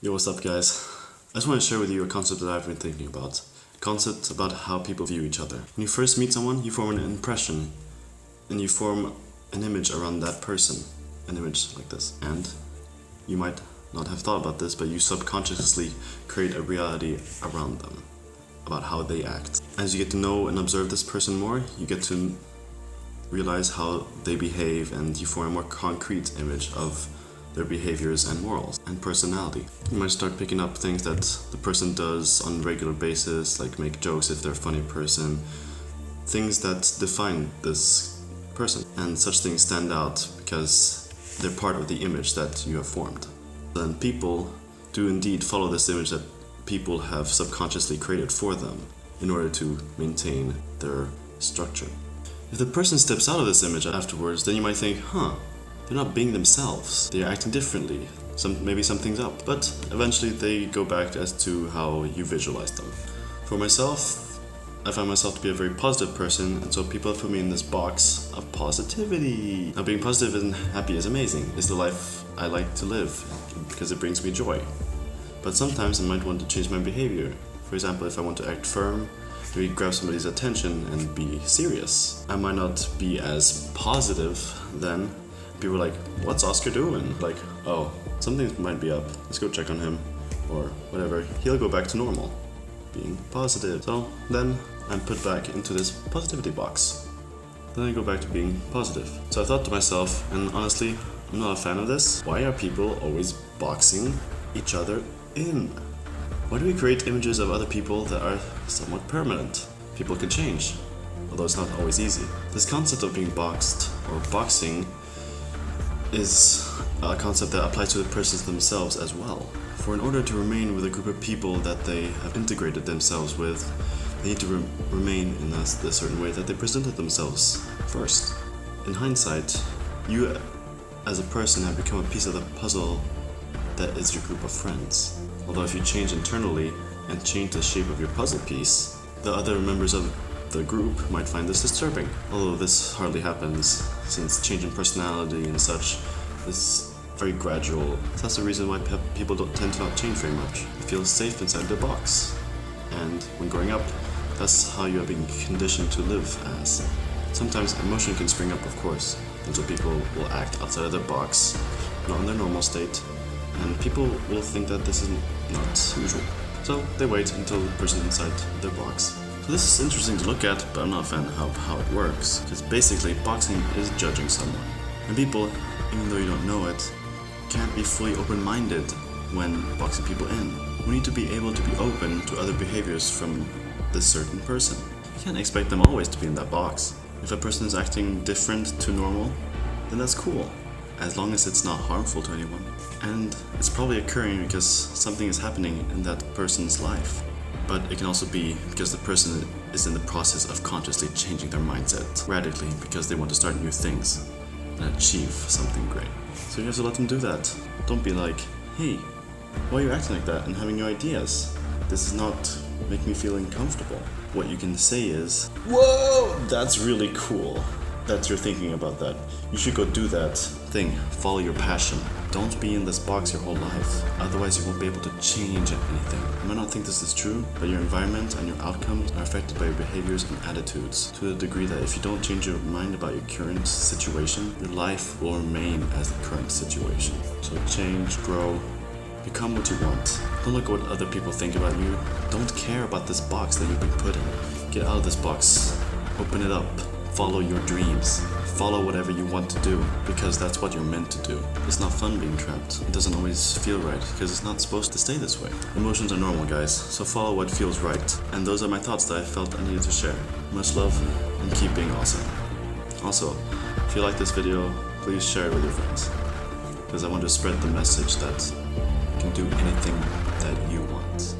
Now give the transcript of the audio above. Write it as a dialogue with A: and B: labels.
A: Yo, what's up guys? I just want to share with you a concept that I've been thinking about. A concept about how people view each other. When you first meet someone, you form an impression and you form an image around that person. An image like this. And you might not have thought about this, but you subconsciously create a reality around them. About how they act. As you get to know and observe this person more, you get to realize how they behave and you form a more concrete image of their behaviors and morals and personality. You might start picking up things that the person does on a regular basis, like make jokes if they're a funny person, things that define this person, and such things stand out because they're part of the image that you have formed. Then people do indeed follow this image that people have subconsciously created for them in order to maintain their structure. If the person steps out of this image afterwards, then you might think, they're not being themselves. They're acting differently. Maybe something's up. But eventually they go back as to how you visualize them. For myself, I find myself to be a very positive person, and so people have put me in this box of positivity. Now, being positive and happy is amazing. It's the life I like to live because it brings me joy. But sometimes I might want to change my behavior. For example, if I want to act firm, maybe grab somebody's attention and be serious, I might not be as positive then. People are like, what's Oskar doing? Like, oh, something might be up. Let's go check on him. Or whatever. He'll go back to normal. Being positive. So then I'm put back into this positivity box. Then I go back to being positive. So I thought to myself, and honestly, I'm not a fan of this. Why are people always boxing each other in? Why do we create images of other people that are somewhat permanent? People can change, although it's not always easy. This concept of being boxed or boxing is a concept that applies to the persons themselves as well. For in order to remain with a group of people that they have integrated themselves with, they need to remain in a certain way that they presented themselves first. In hindsight, you as a person have become a piece of the puzzle that is your group of friends. Although if you change internally and change the shape of your puzzle piece, the other members of the group might find this disturbing. Although this hardly happens, since change in personality and such is very gradual. So that's the reason why people tend to not change very much. They feel safe inside their box. And when growing up, that's how you are being conditioned to live as. Sometimes emotion can spring up, of course, and so people will act outside of their box, not in their normal state, and people will think that this is not usual. So they wait until the person inside their box. So this is interesting to look at, but I'm not a fan of how it works, because basically boxing is judging someone. And people, even though you don't know it, can't be fully open-minded when boxing people in. We need to be able to be open to other behaviors from this certain person. You can't expect them always to be in that box. If a person is acting different to normal, then that's cool, as long as it's not harmful to anyone. And it's probably occurring because something is happening in that person's life. But it can also be because the person is in the process of consciously changing their mindset radically because they want to start new things and achieve something great. So you have to let them do that. Don't be like, hey, why are you acting like that and having new ideas? This is not making me feel uncomfortable. What you can say is, whoa, that's really cool that you're thinking about that. You should go do that thing. Follow your passion. Don't be in this box your whole life. Otherwise you won't be able to change anything. You might not think this is true, but your environment and your outcomes are affected by your behaviors and attitudes to the degree that if you don't change your mind about your current situation, your life will remain as the current situation. So change, grow, become what you want. Don't look at what other people think about you. Don't care about this box that you've been put in. Get out of this box. Open it up. Follow your dreams. Follow whatever you want to do, because that's what you're meant to do. It's not fun being trapped. It doesn't always feel right, because it's not supposed to stay this way. Emotions are normal, guys, so follow what feels right. And those are my thoughts that I felt I needed to share. Much love, and keep being awesome. Also, if you like this video, please share it with your friends, because I want to spread the message that you can do anything that you want.